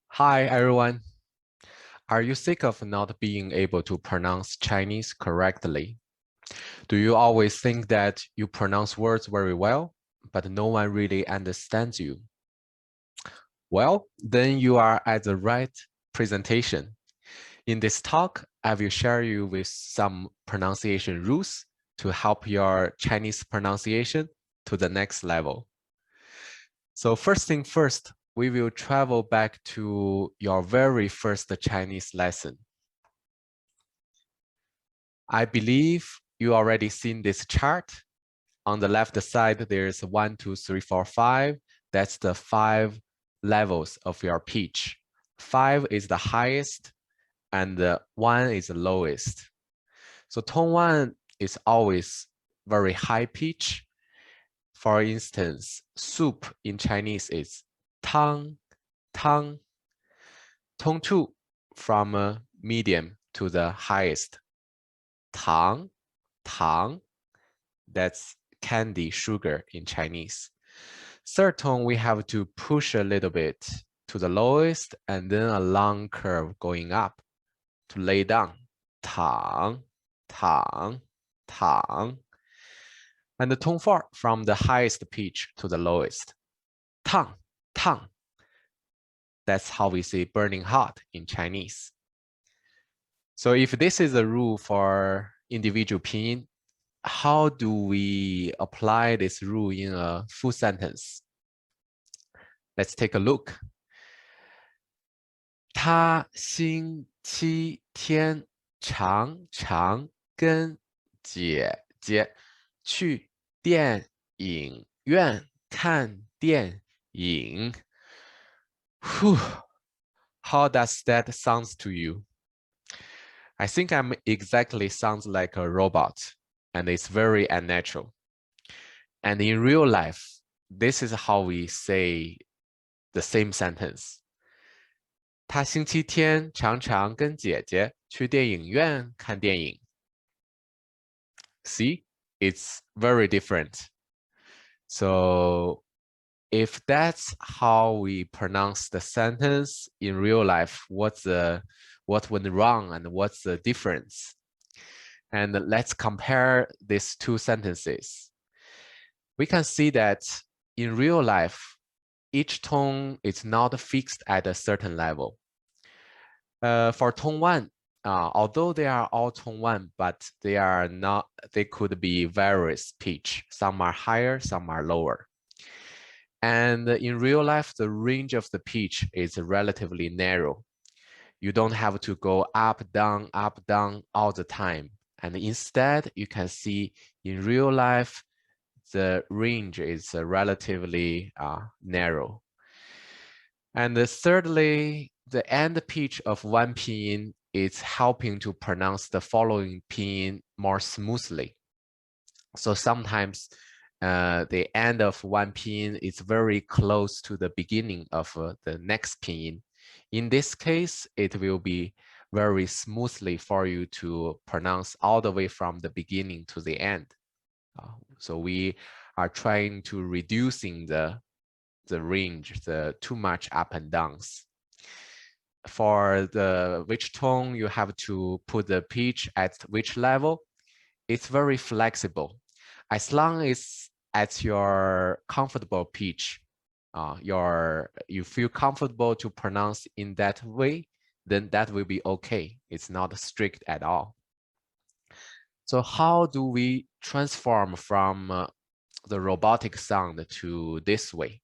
Hi, everyone. Are you sick of not being able to pronounce Chinese correctly? Do you always think that you pronounce words very well, but no one really understands you? Well, then you are at the right presentation. In this talk, I will share you with some pronunciation rules to help your Chinese pronunciation to the next level. So first thing first, we will travel back to your very first Chinese lesson. I believe you already seen this chart. On the left side, there's 1, 2, 3, 4, 5. That's the 5 levels of your pitch. 5 is the highest and 1 is the lowest. So tone 1 is always very high pitch. For instance, soup in Chinese is tang, tang. Tone 2 from medium to the highest. Tang, tang. That's candy, sugar in Chinese. Third tone, we have to push a little bit to the lowest and then a long curve going up to lay down. Tang, tang, tang. And the tone 4 from the highest pitch to the lowest. Tang, tang. That's how we say burning hot in Chinese. So if this is a rule for individual pinyin, how do we apply this rule in a full sentence? Let's take a look. 他星期天常常跟姐姐去电影院看电影。Whew. How does that sound to you? I think I'm exactly sounds like a robot, and it's very unnatural. And in real life, this is how we say the same sentence. 他星期天常常跟姐姐去电影院看电影。See, it's very different. So if that's how we pronounce the sentence in real life, what went wrong and what's the difference? And let's compare these two sentences. We can see that in real life, each tone is not fixed at a certain level. For tone 1, although they are all tone 1, but they are not, they could be various pitch. Some are higher, some are lower. And in real life, the range of the pitch is relatively narrow. You don't have to go up, down all the time. And instead, you can see in real life, the range is relatively narrow. And thirdly, the end pitch of one pinyin is helping to pronounce the following pinyin more smoothly. So sometimes the end of one pinyin is very close to the beginning of the next pinyin. In this case, it will be very smoothly for you to pronounce all the way from the beginning to the end. So we are trying to reducing the range, the too much up and downs. For the which tone you have to put the pitch at which level, it's very flexible. As long as at your comfortable pitch, you feel comfortable to pronounce in that way, then that will be okay. It's not strict at all. So how do we transform from the robotic sound to this way?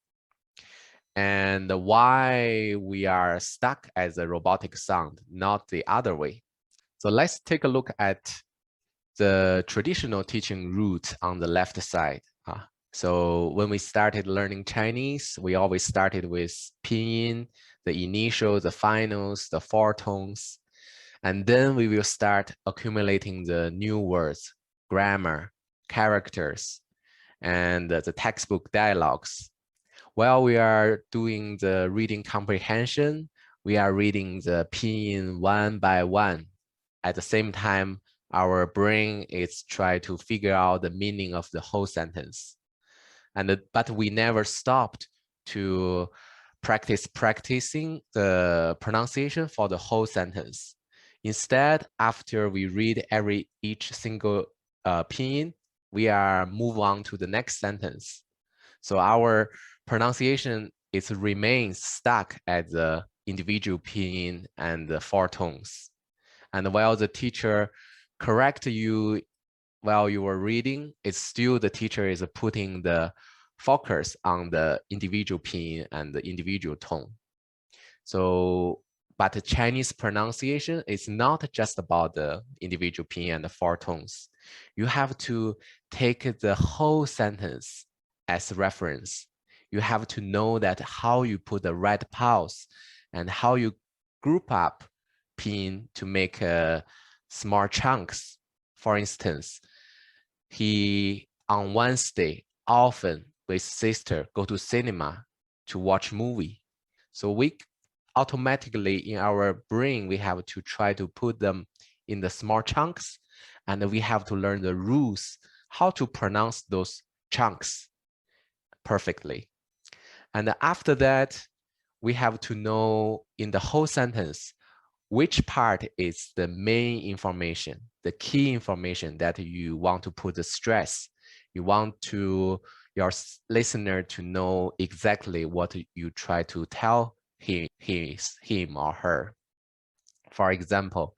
And why we are stuck as a robotic sound, not the other way? So let's take a look at the traditional teaching route on the left side. So when we started learning Chinese, we always started with pinyin, the initials, the finals, the 4 tones. And then we will start accumulating the new words, grammar, characters, and the textbook dialogues. While we are doing the reading comprehension, we are reading the pinyin one by one. At the same time, Our brain is trying to figure out the meaning of the whole sentence. But we never stopped to practicing the pronunciation for the whole sentence. Instead, after we read each single pinyin, we are move on to the next sentence. So our pronunciation remains stuck at the individual pinyin and the four tones. And while the teacher correct you while you were reading, it's still the teacher is putting the focus on the individual pinyin and the individual tone. So, but the Chinese pronunciation is not just about the individual pinyin and the four tones. You have to take the whole sentence as reference. You have to know that how you put the right pause and how you group up pinyin to make small chunks. For instance, he on Wednesday often with sister go to cinema to watch movie. So we automatically in our brain, we have to try to put them in the small chunks, and we have to learn the rules, how to pronounce those chunks perfectly. And after that, we have to know in the whole sentence, which part is the main information, the key information that you want to put the stress. You want to your listener to know exactly what you try to tell him or her. For example,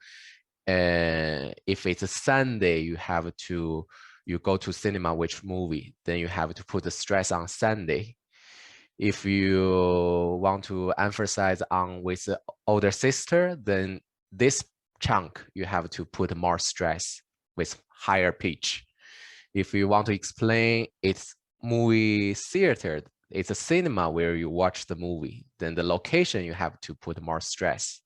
if it's a Sunday, you go to cinema, which movie, then you have to put the stress on Sunday. If you want to emphasize on with the older sister, then this chunk, you have to put more stress with higher pitch. If you want to explain it's movie theater, it's a cinema where you watch the movie, then the location you have to put more stress.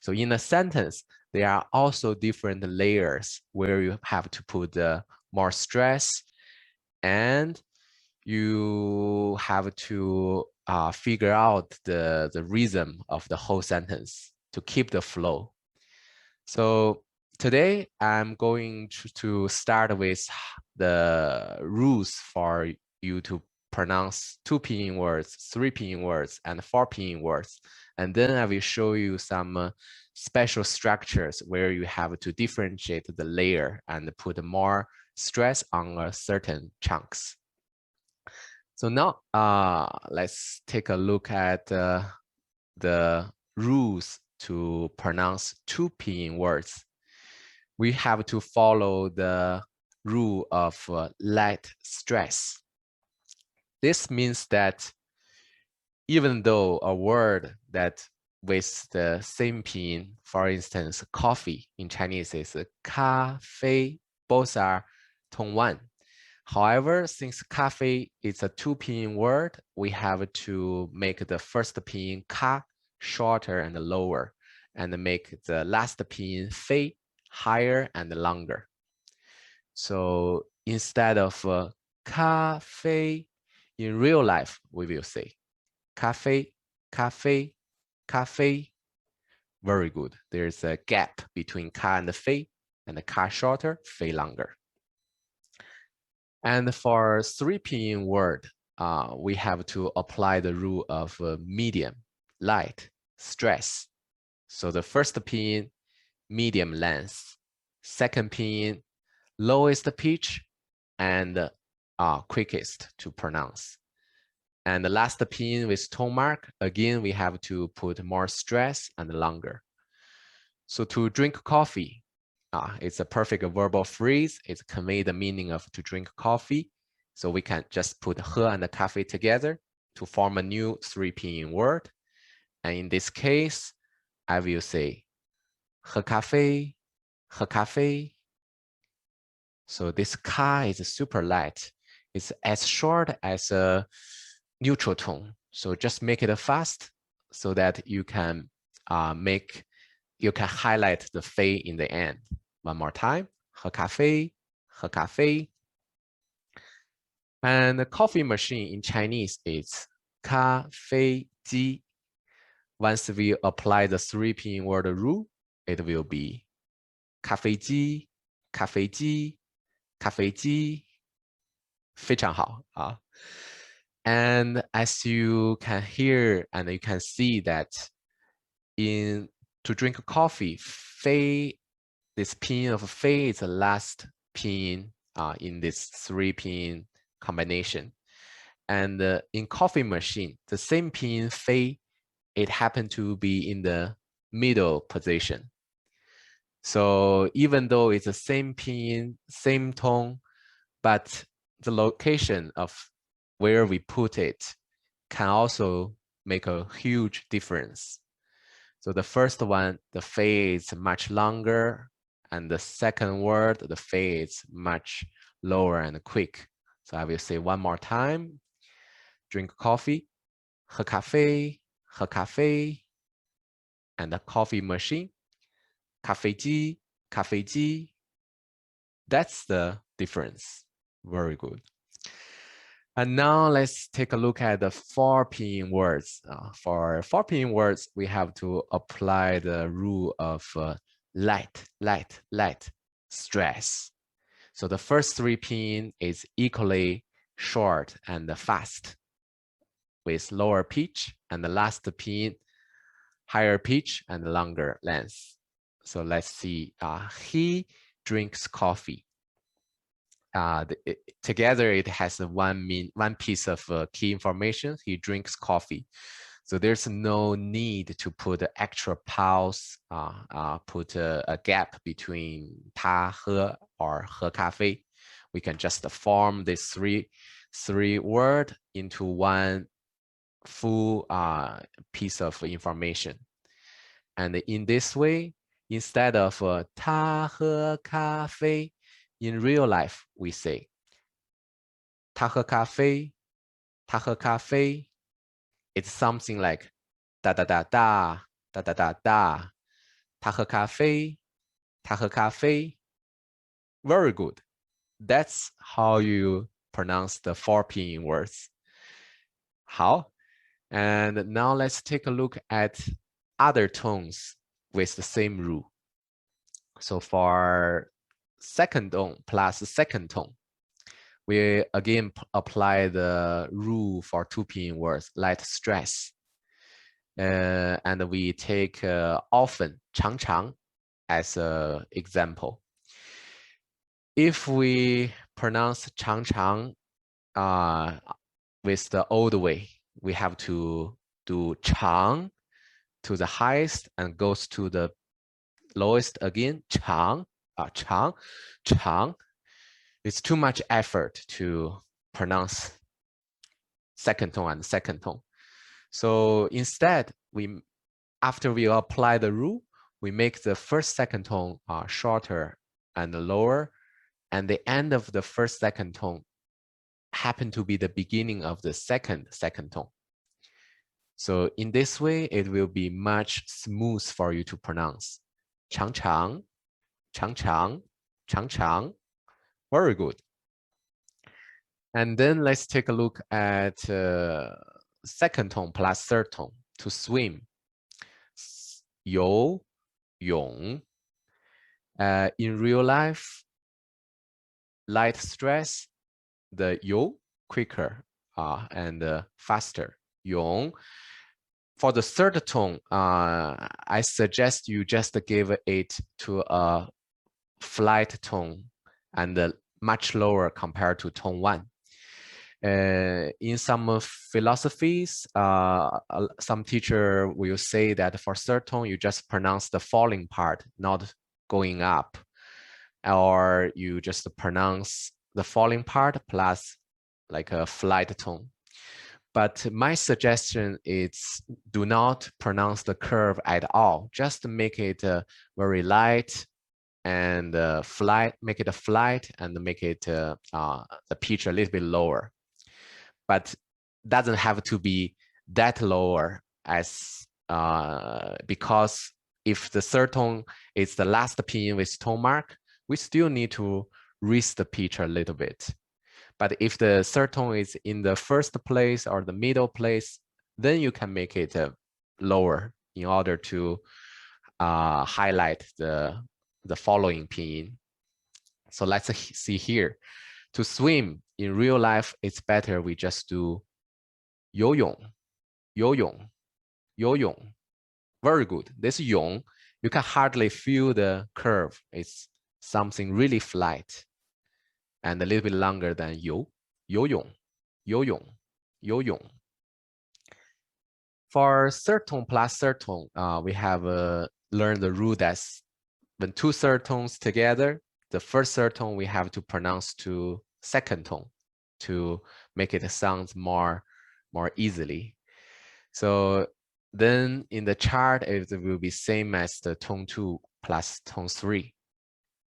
So in a sentence, there are also different layers where you have to put more stress, and you have to figure out the rhythm of the whole sentence to keep the flow. So today I'm going to start with the rules for you to pronounce 2 pinyin words, 3 pinyin words, and 4 pinyin words. And then I will show you some special structures where you have to differentiate the layer and put more stress on certain chunks. So now let's take a look at the rules to pronounce 2 pinyin words. We have to follow the rule of light stress. This means that even though a word that with the same pinyin, for instance, coffee in Chinese is 咖啡, both are tone 1. However, since 咖啡is a 2 pinyin word, we have to make the first pinyin 咖 shorter and lower, and make the last pinyin 啡 higher and longer. So instead of 咖啡, in real life, we will say 咖啡, 咖啡, 咖啡. Very good. There's a gap between 咖and the 啡, and the 咖 shorter, 啡 longer. And for 3 pinyin word, we have to apply the rule of medium, light, stress. So the first pinyin, medium length. Second pinyin, lowest pitch and quickest to pronounce. And the last pinyin with tone mark, again, we have to put more stress and longer. So to drink coffee, it's a perfect verbal phrase. It's convey the meaning of to drink coffee. So we can just put 喝 and 咖啡 together to form a new 3 pinyin word. And in this case, I will say 喝咖啡, 喝咖啡. So this 咖 is super light. It's as short as a neutral tone. So just make it fast so that you can highlight the 啡 in the end. One more time, 喝咖啡, 喝咖啡. And the coffee machine in Chinese is 咖啡机. Once we apply the 3 pinyin word rule, it will be 咖啡机,咖啡机，咖啡机，非常好啊。And as you can hear and you can see that in to drink coffee, fei, this pinyin of fei is the last pinyin in this 3 pinyin combination. And in coffee machine, the same pinyin fei, it happened to be in the middle position. So even though it's the same pinyin, same tone, but the location of where we put it can also make a huge difference. So the first one, the fei is much longer, and the second word, the fei is much lower and quick. So I will say one more time. Drink coffee, 喝咖啡，喝咖啡, and the coffee machine, 咖啡机，咖啡机. That's the difference. Very good. And now let's take a look at the 4 pinyin words. For 4 pinyin words, we have to apply the rule of light, light, light, stress. So the first 3 pinyin is equally short and fast with lower pitch, and the last pinyin higher pitch and longer length. So let's see. He drinks coffee. Together it has one piece of key information. He drinks coffee. So there's no need to put an extra pause, put a gap between 他喝 or 喝咖啡. We can just form these three word into one full piece of information. And in this way, instead of 他喝咖啡, in real life, we say 他喝咖啡, 他喝咖啡. It's something like da da da da, da da da da. 他喝咖啡, 他喝咖啡. Very good. That's how you pronounce the 4 pinyin words. 好. And now let's take a look at other tones with the same rule. So for second tone plus second tone, we again apply the rule for 2 pinyin words, light stress. And we take often, 常常, as an example. If we pronounce 常常with the old way, we have to do 长 to the highest and goes to the lowest again, 长, 长, 长. It's too much effort to pronounce second tone and second tone. So instead, after we apply the rule, we make the first second tone shorter and lower, and the end of the first second tone happen to be the beginning of the second tone. So in this way, it will be much smooth for you to pronounce. 长长, 长长, 长长. Very good. And then let's take a look at second tone plus third tone to swim. 游泳. In real life, light stress, the 游 quicker and faster. 泳. For the third tone, I suggest you just give it to a flight tone and much lower compared to tone 1. In some philosophies, some teacher will say that for third tone, you just pronounce the falling part, not going up, or you just pronounce the falling part plus like a flight tone. But my suggestion is do not pronounce the curve at all. Just make it very light and make it a flight and make it the pitch a little bit lower. But doesn't have to be that lower as because if the third tone is the last pinyin with tone mark, we still need to raise the pitch a little bit. But if the third tone is in the first place or the middle place, then you can make it lower in order to highlight the following pinyin. So let's see here. To swim in real life, it's better we just do 游泳,游泳,游泳. Very good. This 泳, you can hardly feel the curve. It's something really flat and a little bit longer than 游,游泳,游泳,游泳. For third tone plus third tone, we have learned the rule that when two third tones together, the first third tone we have to pronounce to second tone to make it sound more easily. So then in the chart, it will be same as the tone 2 plus tone 3.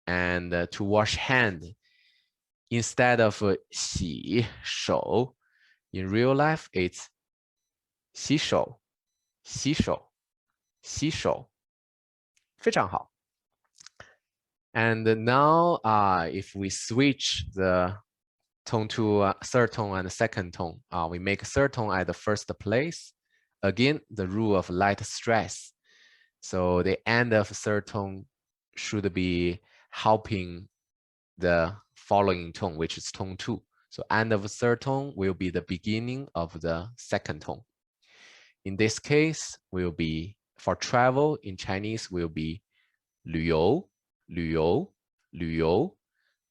And to wash hand, instead of 洗手, in real life, it's 洗手,洗手,洗手. 非常好. And now if we switch the tone to third tone and second tone, we make third tone at the first place. Again, the rule of light stress. So the end of third tone should be helping the following tone, which is tone 2. So end of third tone will be the beginning of the second tone. In this case, will be for travel in Chinese will be 旅游,旅游,旅游.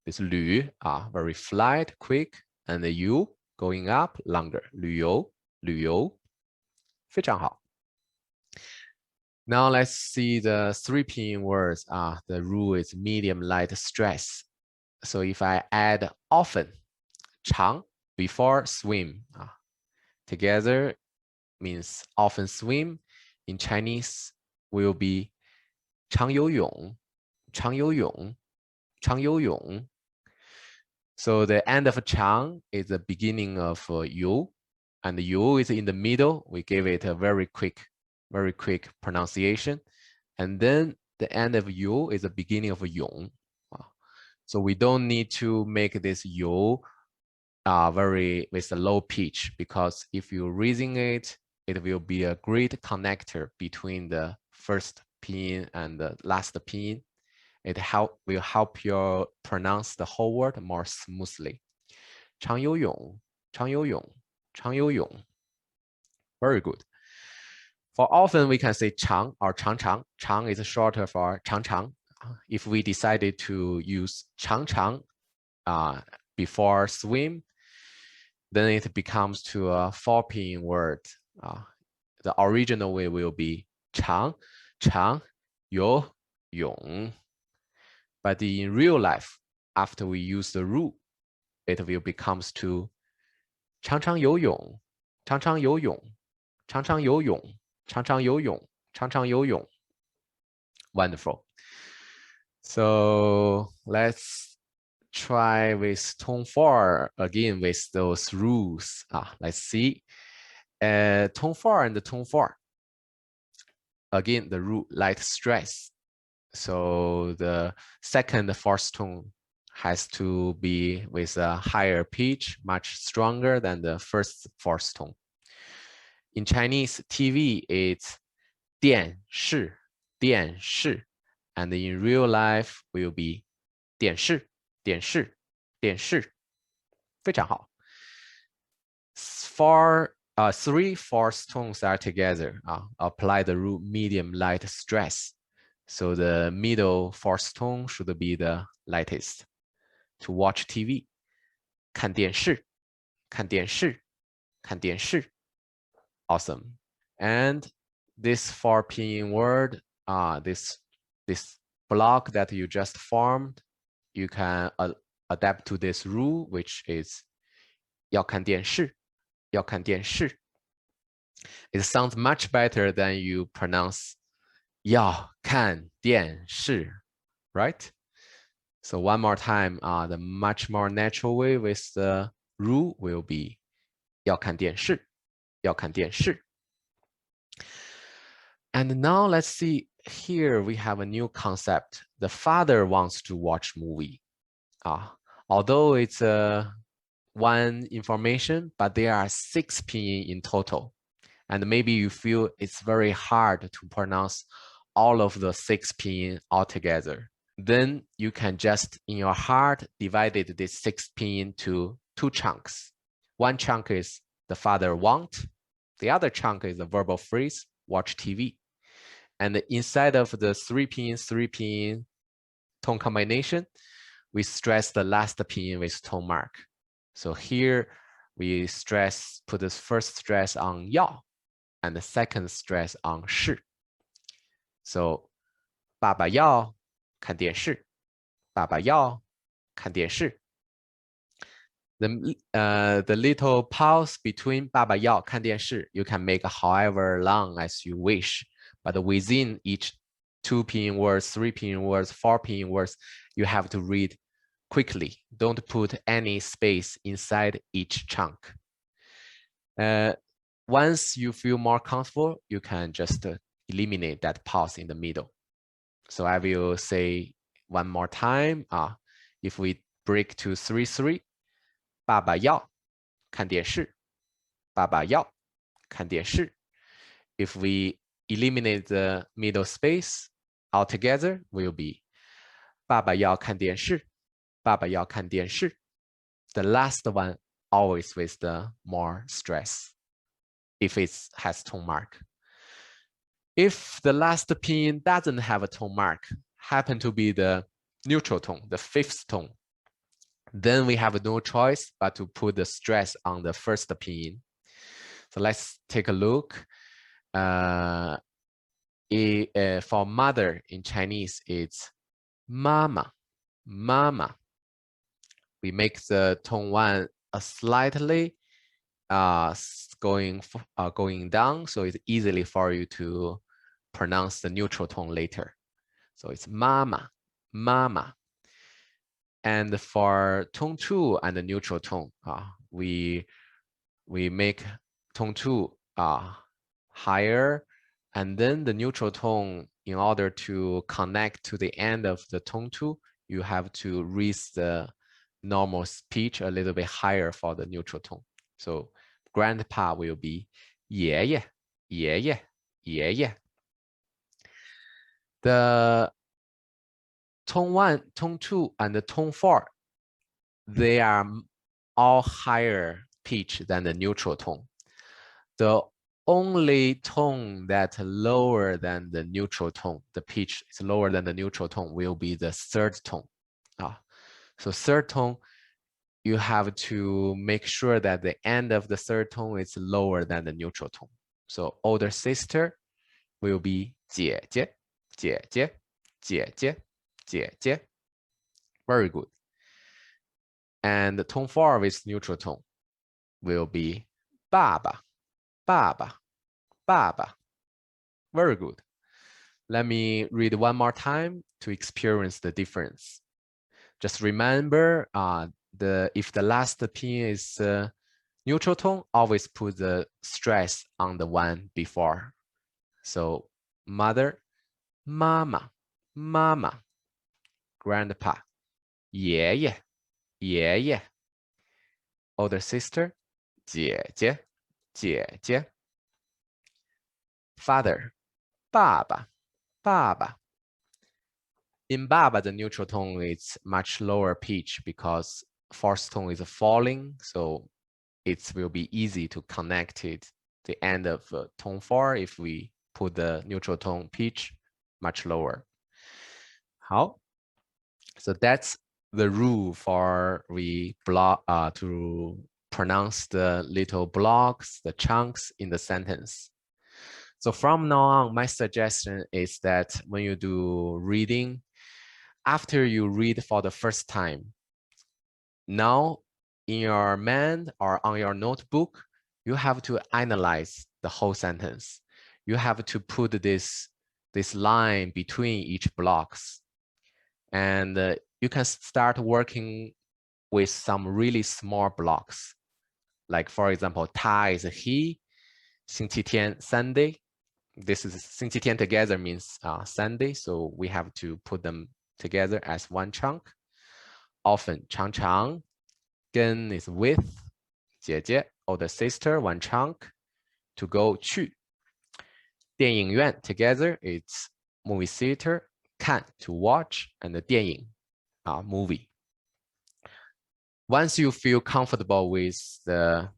This 旅 very flat, quick, and the 游 going up longer. 旅游,旅游. 非常好. Now let's see the 3 pinyin words. The rule is medium light stress. So if I add often, 常 before swim, together means often swim. In Chinese will be 常游泳,常游泳,常游泳. So the end of 常 is the beginning of 游, and the 游 is in the middle. We give it a very quick pronunciation. And then the end of 游 is the beginning of 泳. So we don't need to make this 游very with a low pitch, because if you're raising it, it will be a great connector between the first pinyin and the last pinyin. It will help you pronounce the whole word more smoothly. 常游泳,常游泳,常游泳. Very good. For often, we can say 长 or 长长. 长 is shorter for 长长. If we decided to use 长长 before swim, then it becomes to a 4 pinyin word. The original way will be 长,长,游,泳. But in real life, after we use the rule, it will becomes to 常常游泳,常常游泳,常常游泳,常常游泳,常常游泳. Wonderful. So let's try with tone 4 again with those rules. Let's see. Tone 4 and the tone 4. Again, the rule light stress. So the second fourth tone has to be with a higher pitch, much stronger than the first fourth tone. In Chinese, TV it's 电视,电视, and in real life will be 电视,电视,电视. 非常好. Three fourth tones are together. Apply the rule medium light stress. So the middle fourth tone should be the lightest. To watch TV, 看电视,看电视,看电视. Awesome. And this 4 pinyin word, this block that you just formed, you can adapt to this rule, which is 要看电视,要看电视. It sounds much better than you pronounce 要看电视, right? So one more time, the much more natural way with the rule will be 要看电视,要看电视. And now let's see, here we have a new concept. The father wants to watch movie. Although it's one information, but there are 6 pinyin in total. And maybe you feel it's very hard to pronounce all of the 6 pinyin altogether. then you can just, in your heart, divide this 6 pinyin into 2 chunks. One chunk is the father want. The other chunk is the verbal phrase, watch TV. And inside of the 3 pinyin tone combination, we stress the last pinyin with tone mark. So here we put the first stress on yao and the second stress on shi. So 爸爸要看电视，爸爸要看电视。The little pause between 爸爸要看电视 you can make however long as you wish, but within each 2 pinyin words, 3 pinyin words, 4 pinyin words, you have to read quickly. Don't put any space inside each chunk. Once you feel more comfortable, you can just eliminate that pause in the middle. So I will say one more time. If we break to 3-3, 爸爸要看电视，爸爸要看电视。If we eliminate the middle space altogether, will be 爸爸要看电视，爸爸要看电视。The last one always with the more stress, if it has tone mark. If the last pinyin doesn't have a tone mark, happen to be the neutral tone, the 5th tone, then we have no choice but to put the stress on the first pinyin. So let's take a look. For mother in Chinese, it's mama, mama. We make the tone 1 slightly going down, so it's easily for you to pronounce the neutral tone later. So it's mama, mama. And for tone 2 and the neutral tone, we make tone 2 higher, and then the neutral tone, in order to connect to the end of the tone 2, you have to raise the normal pitch a little bit higher for the neutral tone. So grandpa will be 爷爷，爷爷，爷爷。The tone 1, tone 2, and the tone 4, they are all higher pitch than the neutral tone. The only tone that lower than the neutral tone, the pitch is lower than the neutral tone, will be the 3rd tone. So 3rd tone, you have to make sure that the end of the 3rd tone is lower than the neutral tone. So older sister will be 姐姐，姐姐，姐姐，姐姐. Very good. And the tone 4 with neutral tone will be 爸爸，爸爸，爸爸. Very good. Let me read one more time to experience the difference. Just remember, if the last pinyin is neutral tone, always put the stress on the one before. So mother, mama, mama. Grandpa, 爷爷，爷爷. Older sister, 姐姐，姐姐. Father, 爸爸，爸爸. In baba, the neutral tone is much lower pitch because 4th tone is falling, so it will be easy to connect it the end of tone 4 if we put the neutral tone pitch much lower. 好, so that's the rule for to pronounce the little blocks, the chunks in the sentence. So from now on, my suggestion is that when you do reading, after you read for the first time, now in your mind or on your notebook, you have to analyze the whole sentence. You have to put this line between each blocks. And you can start working with some really small blocks. Like for example, 他 is he, 星期天 Sunday. This is 星期天 together means Sunday, so we have to put them together as one chunk. Often 常常 跟 is with, 姐姐 older sister, one chunk. To go 去 电影院 together, it's movie theater. 看看 to watch, and 电影 movie. Once you feel comfortable with the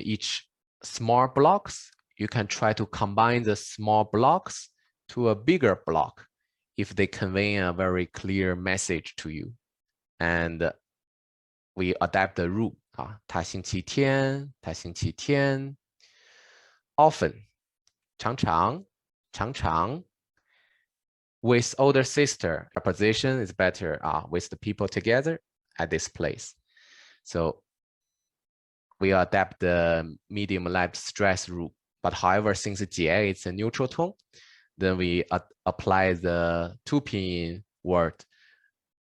each small blocks, you can try to combine the small blocks to a bigger block if they convey a very clear message to you. And we adapt the rule. 他星期天, 他星期天. Often, 常常, 常常. With older sister, preposition is better with the people together at this place. So we adapt the medium light stress rule. But however, since 姐 it's a neutral tone, then we apply the 2 pinyin word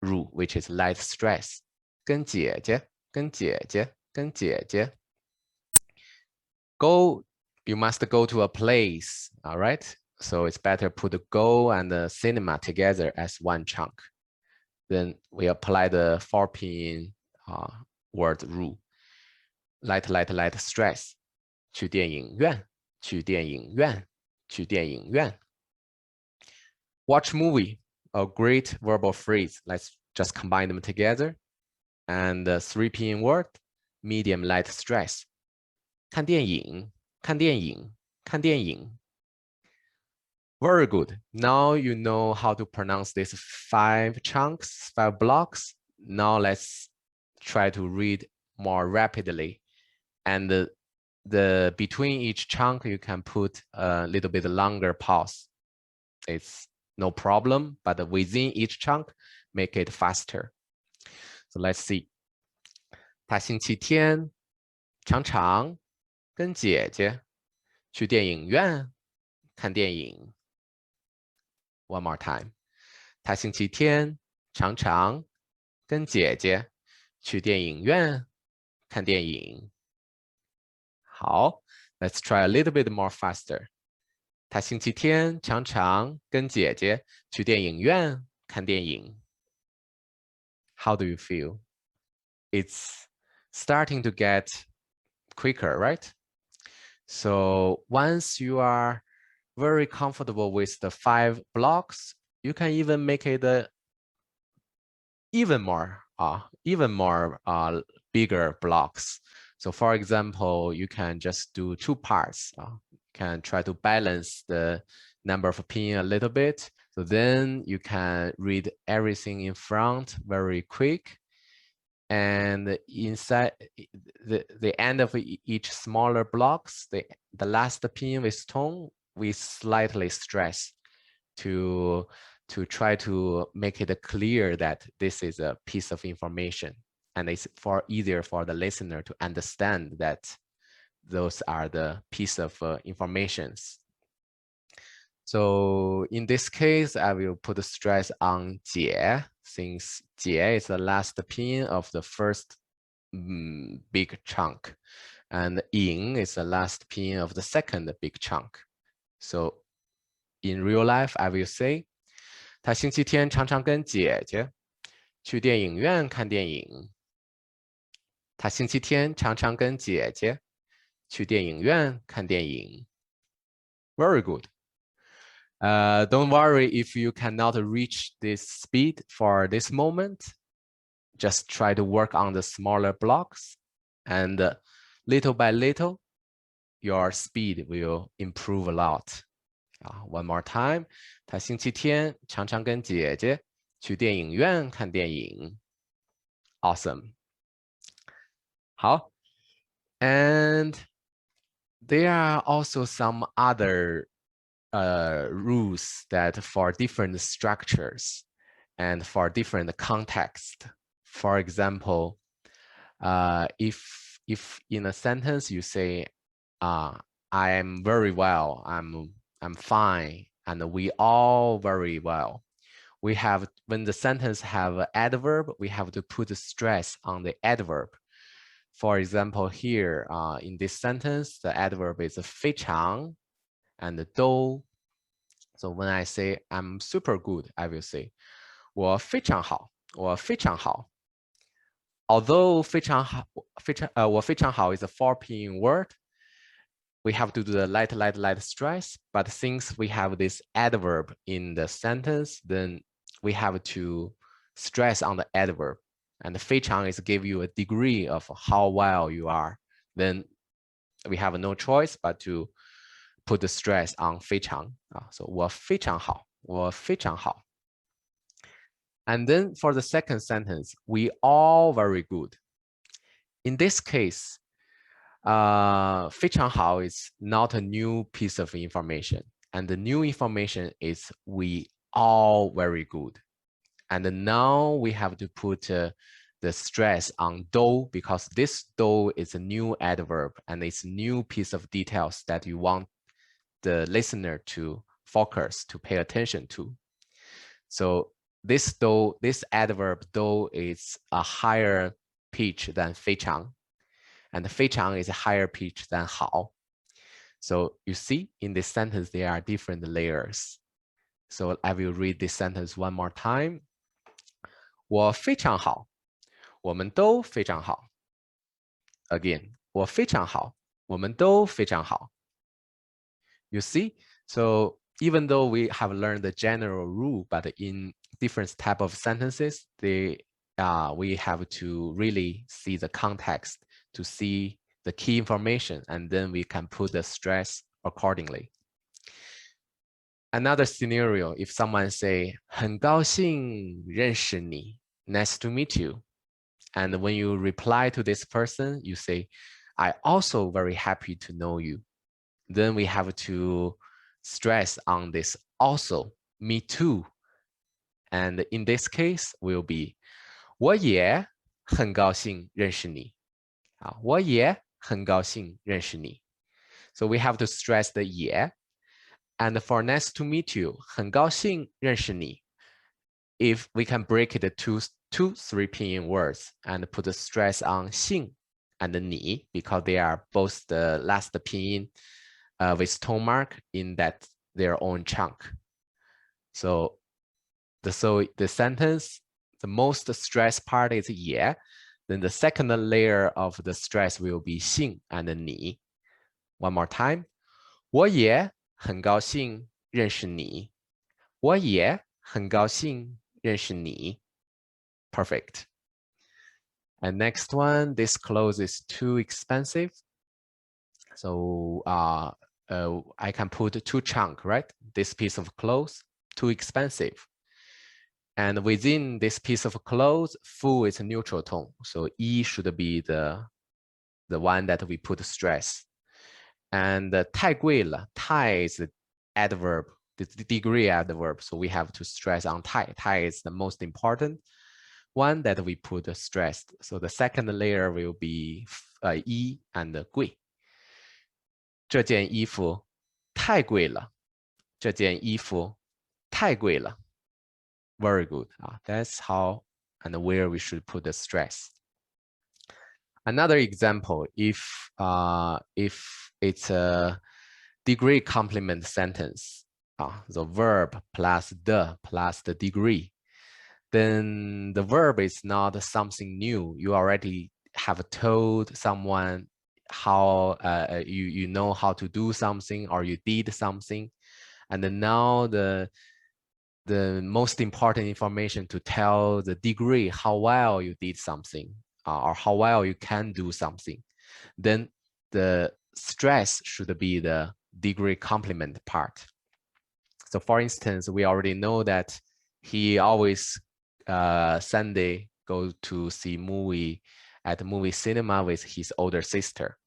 rule, which is light stress. 跟姐姐, 跟姐姐, 跟姐姐. Go, you must go to a place, all right? So it's better put the go and the cinema together as one chunk. Then we apply the 4 pinyin word rule. Light, light, light stress. 去电影院, 去电影院, 去电影院. Watch movie, a great verbal phrase. Let's just combine them together. And the 3 pinyin word, medium light stress. 看电影, 看电影, 看电影. Very good. Now you know how to pronounce these 5 chunks, 5 blocks. Now let's try to read more rapidly. And the between each chunk, you can put a little bit longer pause. It's no problem, but within each chunk, make it faster. So let's see. 他星期天常常跟姐姐去电影院看电影。One more time. 他星期天常常跟姐姐去电影院看电影。好 ，Let's try a little bit more faster. 他星期天常常跟姐姐去电影院看电影。How do you feel? It's starting to get quicker, right? So once you are very comfortable with the 5 blocks, you can even make it even more bigger blocks. So for example, you can just do 2 parts. Can try to balance the number of pinyin a little bit. So then you can read everything in front very quick. And inside the end of each smaller blocks, the last pinyin with tone, we slightly stress to try to make it clear that this is a piece of information, and it's easier for the listener to understand that those are the piece of informations. So in this case, I will put stress on 姐, since 姐 is the last pinyin of the first big chunk, and 影 is the last pinyin of the second big chunk. So in real life, I will say, 他星期天常常跟姐姐去电影院看电影。他星期天常常跟姐姐去电影院看电影。Very good. Don't worry if you cannot reach this speed for this moment. Just try to work on the smaller blocks, and little by little, your speed will improve a lot. One more time. 他星期天常常跟姐姐去电影院看电影。Awesome. 好。And there are also some other rules that for different structures and for different contexts. For example, if in a sentence you say, I am very well, I'm fine, and we all very well. We have, when the sentence have an adverb, we have to put the stress on the adverb. For example, here in this sentence, the adverb is 非常 and 都. So when I say I'm super good, I will say 我非常好，我非常好。Although 非常好，我非常好 is a 4 pinyin word, we have to do the light stress, but since we have this adverb in the sentence, then we have to stress on the adverb. And 非常 is give you a degree of how well you are. Then we have no choice but to put the stress on 非常. So 我非常好,我非常好. And then for the second sentence, we all very good. In this case, 非常好 is not a new piece of information. And the new information is we all very good. And now we have to put the stress on do, because this do is a new adverb and it's a new piece of details that you want the listener to focus, to pay attention to. So this do, this adverb do is a higher pitch than 非常. And 非常 is a higher pitch than 好. So you see in this sentence, there are different layers. So I will read this sentence one more time. 我非常好,我们都非常好. Again, 我非常好,我们都非常好. You see? So even though we have learned the general rule, but in different type of sentences, we have to really see the context to see the key information, and then we can put the stress accordingly. Another scenario, if someone say, 很高兴认识你, nice to meet you. And when you reply to this person, you say, I also very happy to know you. Then we have to stress on this also, me too. And in this case will be, 我也很高兴认识你. 我也很高兴认识你. So we have to stress the 也. And for nice to meet you, 很高兴认识你. If we can break it to two 3 pinyin words and put the stress on 姓 and 你, because they are both the last pinyin with tone mark in that their own chunk. So the sentence, the most stress part is 也. Then the second layer of the stress will be 姓 and 你. One more time. 我也很高兴认识你. 我也很高兴认识你. Perfect. And next one, this clothes is too expensive. So I can put 2 chunk, right? This piece of clothes, too expensive. And within this piece of clothes, full is a neutral tone. So E should be the one that we put stress. And 太贵了, 太 is the adverb, the degree adverb. So we have to stress on 太. 太 is the most important one that we put stressed. So the second layer will be 一 and 贵. 这件衣服太贵了. 这件衣服太贵了. Very good. That's how and where we should put the stress. Another example, if it's a degree complement sentence, the verb plus the degree, then the verb is not something new. You already have told someone how you know how to do something, or you did something, and then now the most important information to tell the degree how well you did something, or how well you can do something, then the stress should be the degree complement part. So for instance, we already know that he always Sunday go to see movie at the movie cinema with his older sister.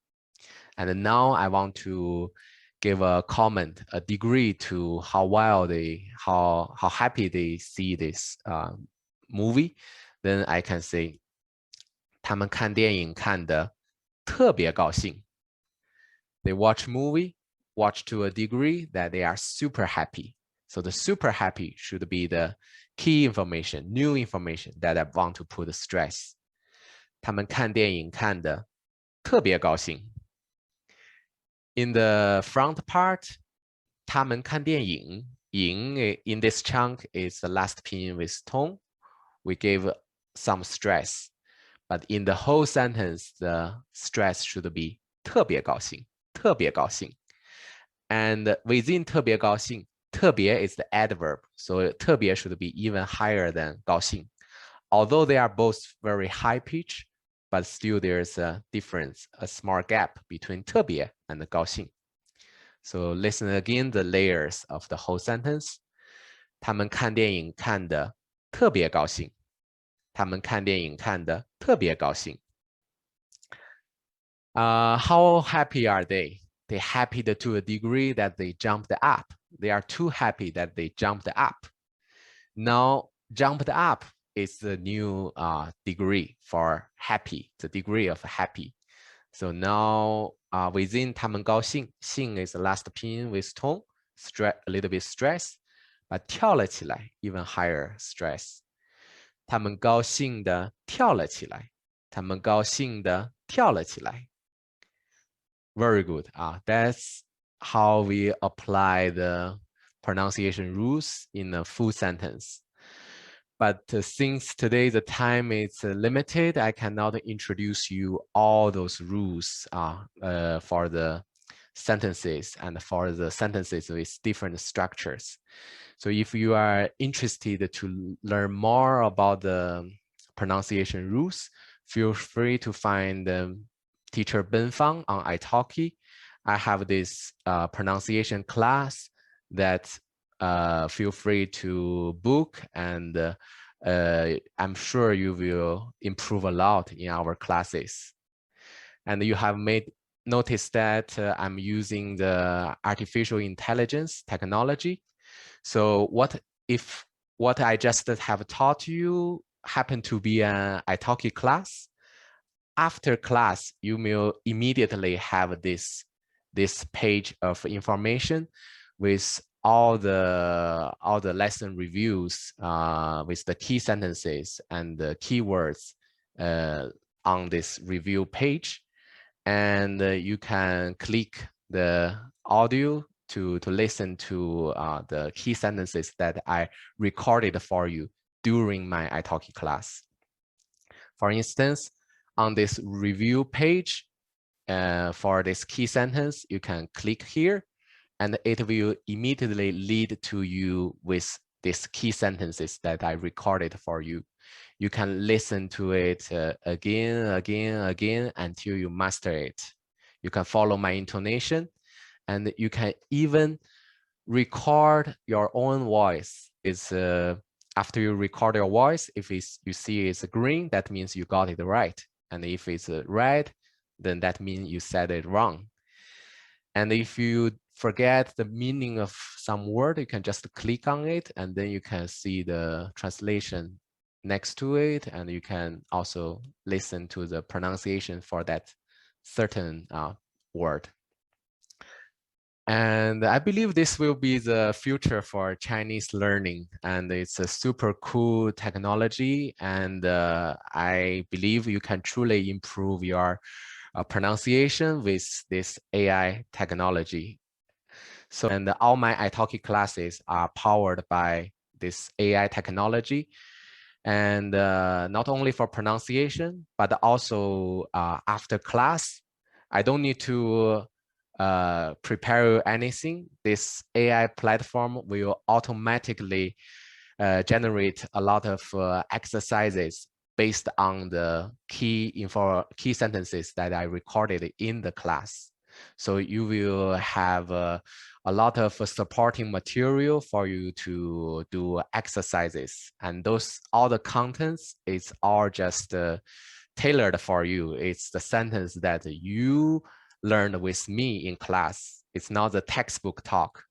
And now I want to give a comment, a degree to how well how happy they see this movie. Then I can say, 他们看电影看得特别高兴. They watch movie, watch to a degree that they are super happy. So the super happy should be the key information, new information that I want to put stress. 他们看电影看得特别高兴. In the front part, 他们看电影. 影 in this chunk is the last pinyin with tone. We gave some stress. But in the whole sentence, the stress should be 特别高兴.特别高兴。And within 特别高兴，特别 is the adverb, so 特别 should be even higher than 高兴. Although they are both very high pitch, but still there's a difference, a small gap between 特别 and 高兴. So listen again the layers of the whole sentence. 他们看电影看得特别高兴。他们看电影看得特别高兴。How happy are they? They're happy to a degree that they jumped up. They are too happy that they jumped up. Now, jumped up is the new degree for happy, the degree of happy. So now within 他们高兴，兴 is the last pinyin with tone, stress, a little bit stress, but 跳了起来 even higher stress. 他们高兴的跳了起来，他们高兴的跳了起来。Very good. That's how we apply the pronunciation rules in a full sentence. But since today the time is limited, I cannot introduce you all those rules for the sentences and for the sentences with different structures. So if you are interested to learn more about the pronunciation rules, feel free to find teacher Benfang on italki. I have this pronunciation class that feel free to book, and I'm sure you will improve a lot in our classes. And you have noticed that I'm using the artificial intelligence technology. So what if what I just have taught you happen to be an italki class? After class, you will immediately have this page of information with all the lesson reviews with the key sentences and the keywords on this review page. And you can click the audio to listen to the key sentences that I recorded for you during my italki class. For instance, on this review page, for this key sentence, you can click here, and it will immediately lead to you with these key sentences that I recorded for you. You can listen to it again until you master it. You can follow my intonation, and you can even record your own voice. It's after you record your voice, if you see it's green, that means you got it right. And if it's red, then that means you said it wrong. And if you forget the meaning of some word, you can just click on it, and then you can see the translation next to it, and you can also listen to the pronunciation for that certain word. And I believe this will be the future for Chinese learning, and it's a super cool technology, and I believe you can truly improve your pronunciation with this AI technology. So, and all my italki classes are powered by this AI technology, and not only for pronunciation, but also after class, I don't need to prepare anything. This AI platform will automatically generate a lot of exercises based on the key sentences that I recorded in the class. So you will have a lot of supporting material for you to do exercises, and all the contents is all just tailored for you. It's the sentence that you learned with me in class. It's not the textbook talk.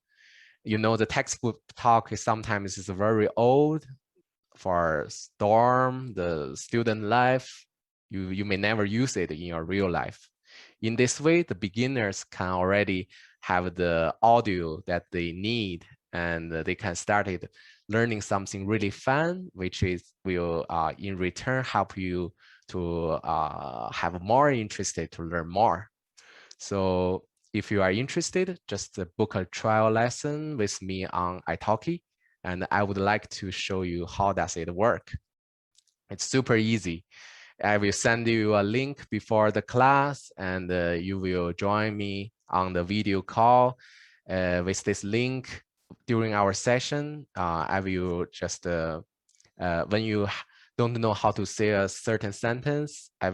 You know, the textbook talk is sometimes very old. For storm, the student life, you may never use it in your real life. In this way, the beginners can already have the audio that they need, and they can start learning something really fun, which will in return help you to have more interested to learn more. So if you are interested, just book a trial lesson with me on italki, and I would like to show you how does it work. It's super easy. I will send you a link before the class, and you will join me on the video call with this link during our session. I will just, when you don't know how to say a certain sentence, I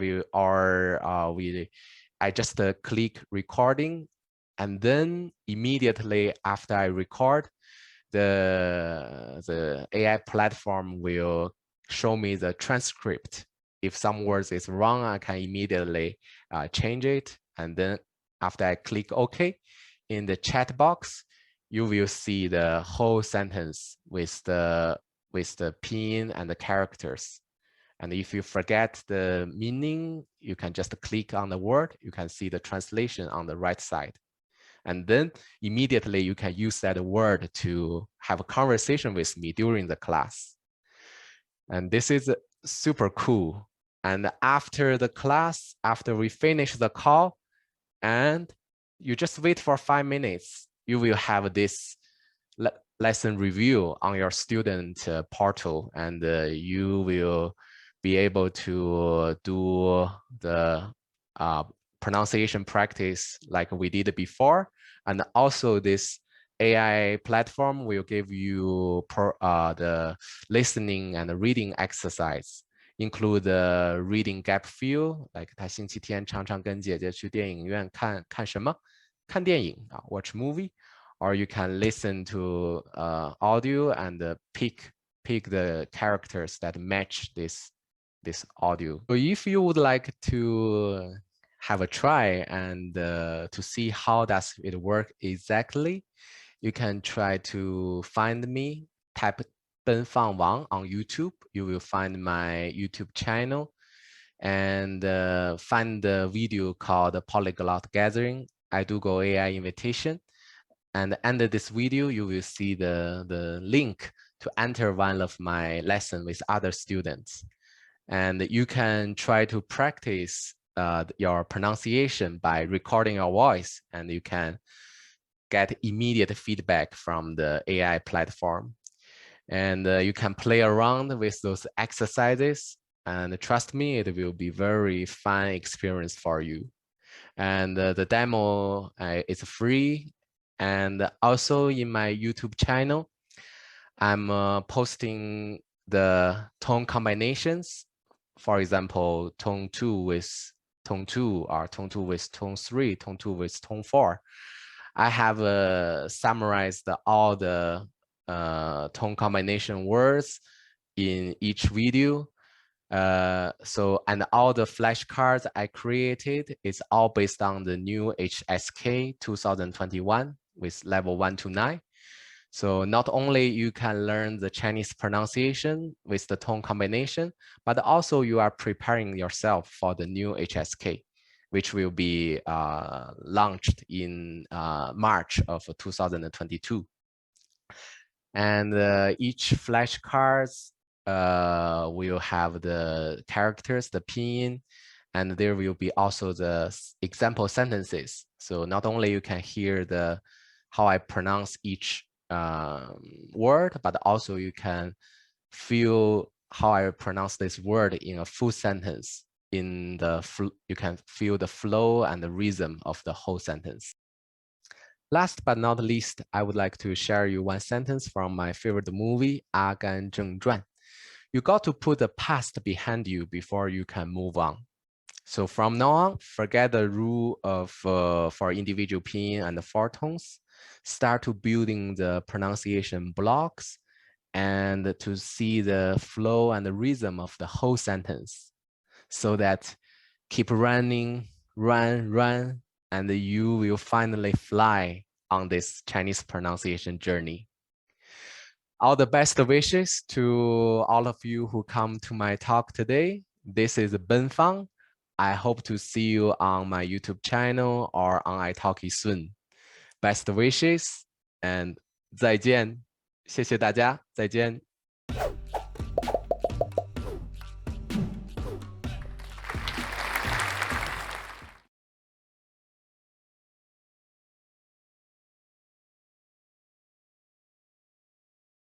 just click recording, and then immediately after I record, the AI platform will show me the transcript. If some words is wrong, I can immediately change it. And then after I click OK, in the chat box, you will see the whole sentence with the pin and the characters. And if you forget the meaning, you can just click on the word. You can see the translation on the right side. And then immediately you can use that word to have a conversation with me during the class. And this is super cool. And after the class, after we finish the call, and you just wait for 5 minutes, you will have this lesson review on your student portal, and you will be able to do the pronunciation practice like we did before. And also this AI platform will give you the listening and reading exercise, include the reading gap fill, like 他星期天常常跟姐姐去电影院看什么？看电影啊 watch movie, or you can listen to audio and pick the characters that match this audio. So if you would like to have a try and to see how does it work exactly, you can try to find me, type Benfang Wang on YouTube. You will find my YouTube channel, and find the video called Polyglot Gathering, Idugo AI Invitation. And under this video, you will see the link to enter one of my lessons with other students. And you can try to practice your pronunciation by recording your voice, and you can get immediate feedback from the AI platform. And you can play around with those exercises, and trust me, it will be very fun experience for you. And the demo is free. And also in my YouTube channel, I'm posting the tone combinations. For example, tone 2 with tone 2, or tone 2 with tone 3, tone 2 with tone 4. I have summarized all the tone combination words in each video. And all the flashcards I created is all based on the new HSK 2021 with level 1 to 9. So not only you can learn the Chinese pronunciation with the tone combination, but also you are preparing yourself for the new HSK, which will be launched in March of 2022. And each flashcards will have the characters, the pinyin, and there will be also the example sentences. So not only you can hear how I pronounce each word, but also you can feel how I pronounce this word in a full sentence. You can feel the flow and the rhythm of the whole sentence. Last but not least, I would like to share you one sentence from my favorite movie, 阿甘正传. You got to put the past behind you before you can move on. So from now on, forget the rule of for individual pinyin and the four tones. Start to building the pronunciation blocks and to see the flow and the rhythm of the whole sentence, so that keep running, run, and you will finally fly on this Chinese pronunciation journey. All the best wishes to all of you who come to my talk today. This is Benfang. I hope to see you on my YouTube channel or on italki soon. Best wishes and 再见，谢谢大家，再见。